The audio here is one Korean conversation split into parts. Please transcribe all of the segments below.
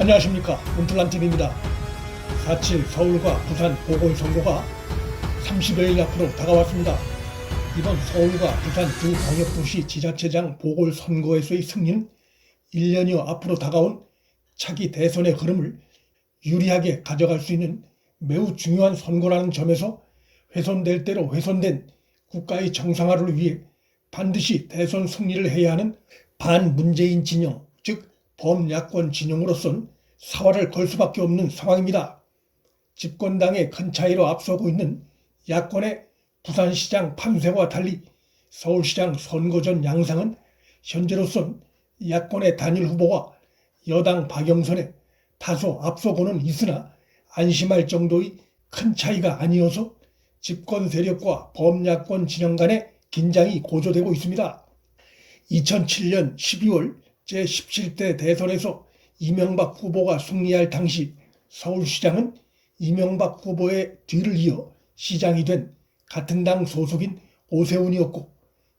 안녕하십니까, 문틀란TV입니다. 4.7 서울과 부산 보궐선거가 30여일 앞으로 다가왔습니다. 이번 서울과 부산 두 광역도시 지자체장 보궐선거에서의 승리는 1년여 앞으로 다가온 차기 대선의 흐름을 유리하게 가져갈 수 있는 매우 중요한 선거라는 점에서 훼손될 대로 훼손된 국가의 정상화를 위해 반드시 대선 승리를 해야 하는 반문재인 진영, 즉 범야권 진영으로선 사활을 걸 수밖에 없는 상황입니다. 집권당의 큰 차이로 앞서고 있는 야권의 부산시장 판세와 달리 서울시장 선거 전 양상은 현재로선 야권의 단일 후보가 여당 박영선에 다소 앞서고는 있으나 안심할 정도의 큰 차이가 아니어서 집권 세력과 범야권 진영 간의 긴장이 고조되고 있습니다. 2007년 12월 제17대 대선에서 이명박 후보가 승리할 당시 서울시장은 이명박 후보의 뒤를 이어 시장이 된 같은 당 소속인 오세훈이었고,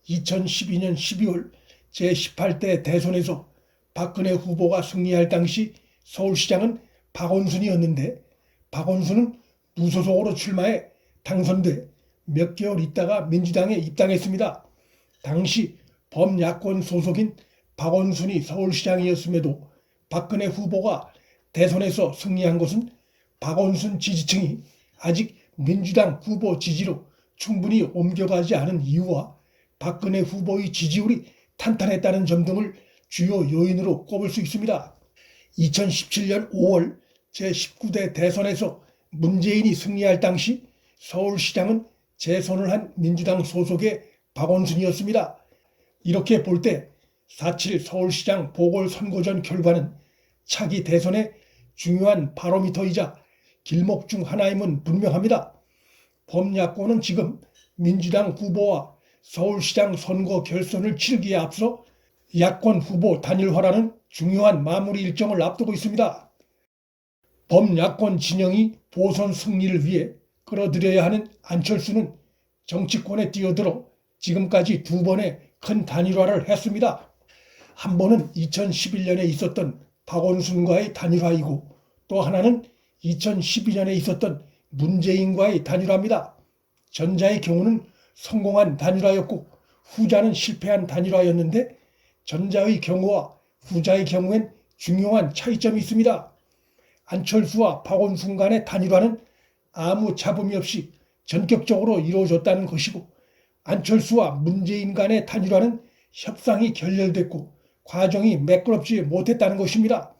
2012년 12월 제18대 대선에서 박근혜 후보가 승리할 당시 서울시장은 박원순이었는데, 박원순은 무소속으로 출마해 당선돼 몇 개월 있다가 민주당에 입당했습니다. 당시 범야권 소속인 박원순이 서울시장이었음에도 박근혜 후보가 대선에서 승리한 것은 박원순 지지층이 아직 민주당 후보 지지로 충분히 옮겨가지 않은 이유와 박근혜 후보의 지지율이 탄탄했다는 점 등을 주요 요인으로 꼽을 수 있습니다. 2017년 5월 제19대 대선에서 문재인이 승리할 당시 서울시장은 재선을 한 민주당 소속의 박원순이었습니다. 이렇게 볼 때 4.7 서울시장 보궐선거전 결과는 차기 대선의 중요한 바로미터이자 길목 중 하나임은 분명합니다. 범야권은 지금 민주당 후보와 서울시장 선거 결선을 치르기에 앞서 야권 후보 단일화라는 중요한 마무리 일정을 앞두고 있습니다. 범야권 진영이 보선 승리를 위해 끌어들여야 하는 안철수는 정치권에 뛰어들어 지금까지 두 번의 큰 단일화를 했습니다. 한 번은 2011년에 있었던 박원순과의 단일화이고, 또 하나는 2012년에 있었던 문재인과의 단일화입니다. 전자의 경우는 성공한 단일화였고 후자는 실패한 단일화였는데, 전자의 경우와 후자의 경우엔 중요한 차이점이 있습니다. 안철수와 박원순 간의 단일화는 아무 잡음이 없이 전격적으로 이루어졌다는 것이고, 안철수와 문재인 간의 단일화는 협상이 결렬됐고 과정이 매끄럽지 못했다는 것입니다.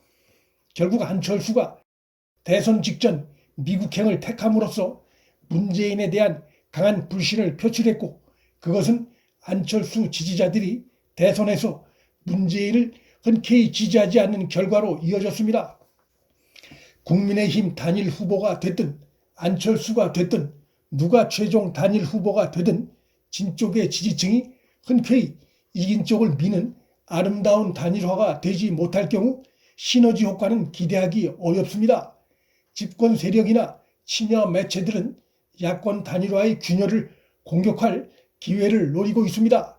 결국 안철수가 대선 직전 미국행을 택함으로써 문재인에 대한 강한 불신을 표출했고, 그것은 안철수 지지자들이 대선에서 문재인을 흔쾌히 지지하지 않는 결과로 이어졌습니다. 국민의힘 단일 후보가 됐든 안철수가 됐든 누가 최종 단일 후보가 되든 진쪽의 지지층이 흔쾌히 이긴 쪽을 미는 아름다운 단일화가 되지 못할 경우 시너지 효과는 기대하기 어렵습니다. 집권 세력이나 친여 매체들은 야권 단일화의 균열을 공격할 기회를 노리고 있습니다.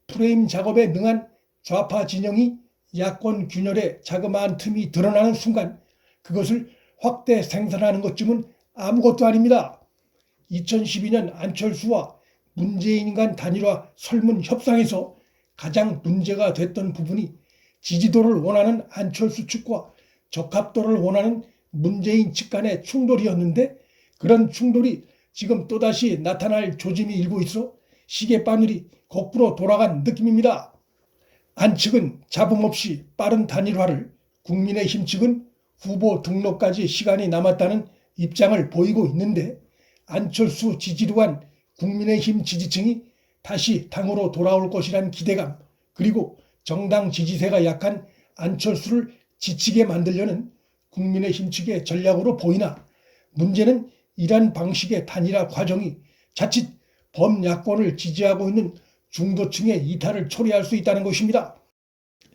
프레임 작업에 능한 좌파 진영이 야권 균열의 자그마한 틈이 드러나는 순간 그것을 확대 생산하는 것쯤은 아무것도 아닙니다. 2012년 안철수와 문재인 간 단일화 설문 협상에서 가장 문제가 됐던 부분이 지지도를 원하는 안철수 측과 적합도를 원하는 문재인 측 간의 충돌이었는데, 그런 충돌이 지금 또다시 나타날 조짐이 일고 있어 시계바늘이 거꾸로 돌아간 느낌입니다. 안 측은 잡음 없이 빠른 단일화를, 국민의힘 측은 후보 등록까지 시간이 남았다는 입장을 보이고 있는데, 안철수 지지도한 국민의힘 지지층이 다시 당으로 돌아올 것이란 기대감, 그리고 정당 지지세가 약한 안철수를 지치게 만들려는 국민의힘 측의 전략으로 보이나, 문제는 이러한 방식의 단일화 과정이 자칫 범야권을 지지하고 있는 중도층의 이탈을 초래할 수 있다는 것입니다.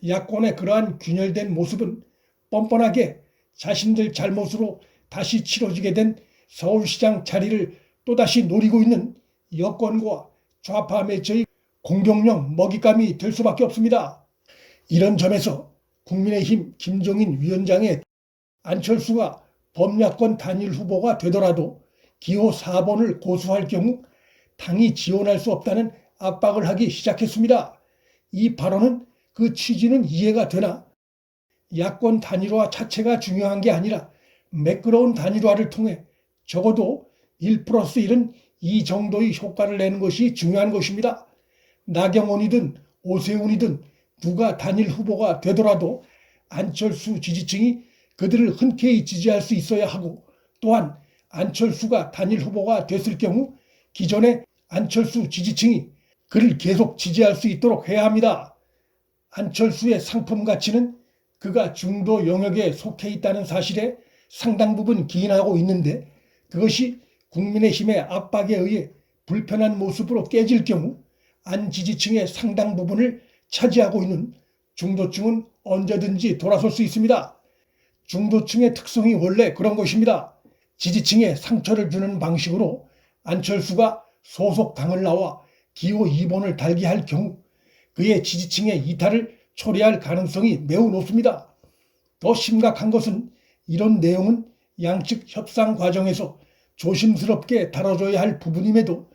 야권의 그러한 균열된 모습은 뻔뻔하게 자신들 잘못으로 다시 치러지게 된 서울시장 자리를 또다시 노리고 있는 여권과 좌파 매체의 공격용 먹잇감이 될 수밖에 없습니다. 이런 점에서 국민의힘 김종인 위원장의 안철수가 범야권 단일 후보가 되더라도 기호 4번을 고수할 경우 당이 지원할 수 없다는 압박을 하기 시작했습니다. 이 발언은 그 취지는 이해가 되나 야권 단일화 자체가 중요한 게 아니라 매끄러운 단일화를 통해 적어도 1+1은 이 정도의 효과를 내는 것이 중요한 것입니다. 나경원이든 오세훈이든 누가 단일 후보가 되더라도 안철수 지지층이 그들을 흔쾌히 지지할 수 있어야 하고, 또한 안철수가 단일 후보가 됐을 경우 기존의 안철수 지지층이 그를 계속 지지할 수 있도록 해야 합니다. 안철수의 상품 가치는 그가 중도 영역에 속해 있다는 사실에 상당 부분 기인하고 있는데, 그것이 국민의힘의 압박에 의해 불편한 모습으로 깨질 경우 안 지지층의 상당 부분을 차지하고 있는 중도층은 언제든지 돌아설 수 있습니다. 중도층의 특성이 원래 그런 것입니다. 지지층에 상처를 주는 방식으로 안철수가 소속 당을 나와 기호 2번을 달게 할 경우 그의 지지층의 이탈을 초래할 가능성이 매우 높습니다. 더 심각한 것은 이런 내용은 양측 협상 과정에서 조심스럽게 다뤄줘야 할 부분임에도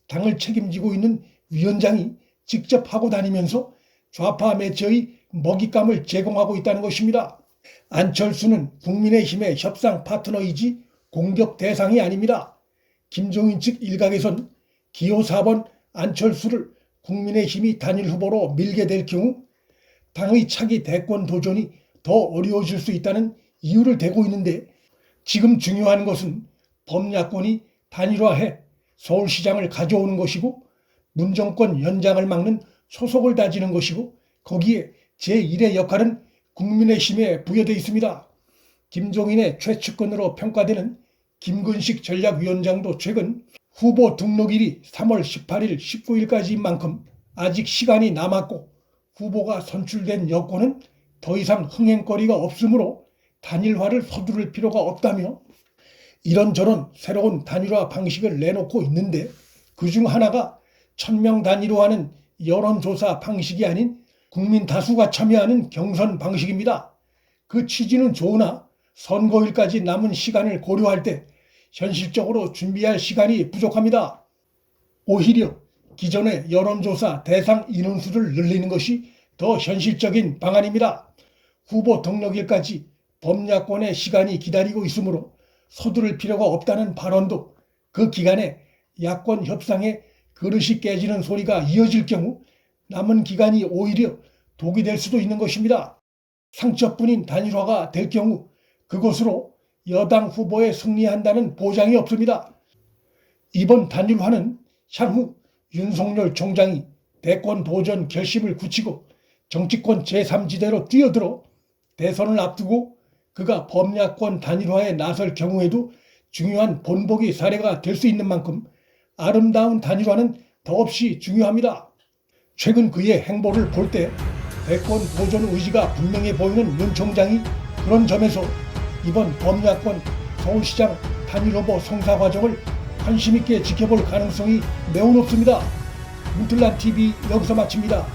당을 책임지고 있는 위원장이 직접 하고 다니면서 좌파 매체의 먹잇감을 제공하고 있다는 것입니다. 안철수는 국민의힘의 협상 파트너이지 공격 대상이 아닙니다. 김종인 측 일각에선 기호 4번 안철수를 국민의힘이 단일 후보로 밀게 될 경우 당의 차기 대권 도전이 더 어려워질 수 있다는 이유를 대고 있는데, 지금 중요한 것은 범야권이 단일화해 서울시장을 가져오는 것이고 문정권 연장을 막는 초석을 다지는 것이고, 거기에 제1의 역할은 국민의힘에 부여되어 있습니다. 김종인의 최측근으로 평가되는 김근식 전략위원장도 최근 후보 등록일이 3월 18일, 19일까지인 만큼 아직 시간이 남았고 후보가 선출된 여권은 더 이상 흥행거리가 없으므로 단일화를 서두를 필요가 없다며 이런저런 새로운 단일화 방식을 내놓고 있는데, 그중 하나가 1000명 단위로 하는 여론조사 방식이 아닌 국민 다수가 참여하는 경선 방식입니다. 그 취지는 좋으나 선거일까지 남은 시간을 고려할 때 현실적으로 준비할 시간이 부족합니다. 오히려 기존의 여론조사 대상 인원수를 늘리는 것이 더 현실적인 방안입니다. 후보 등록일까지 범야권의 시간이 기다리고 있으므로 서두를 필요가 없다는 발언도 그 기간에 야권 협상에 그릇이 깨지는 소리가 이어질 경우 남은 기간이 오히려 독이 될 수도 있는 것입니다. 상처뿐인 단일화가 될 경우 그것으로 여당 후보에 승리한다는 보장이 없습니다. 이번 단일화는 향후 윤석열 총장이 대권 도전 결심을 굳히고 정치권 제3지대로 뛰어들어 대선을 앞두고 그가 범야권 단일화에 나설 경우에도 중요한 본보기 사례가 될 수 있는 만큼 아름다운 단일화는 더없이 중요합니다. 최근 그의 행보를 볼 때 대권 도전 의지가 분명해 보이는 윤 총장이 그런 점에서 이번 범야권 서울시장 단일 후보 성사 과정을 관심 있게 지켜볼 가능성이 매우 높습니다. 문틀란TV 여기서 마칩니다.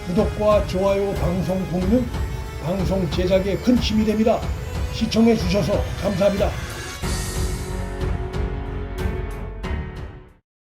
구독과 좋아요, 방송 공유는 방송 제작에 큰 힘이 됩니다. 시청해 주셔서 감사합니다.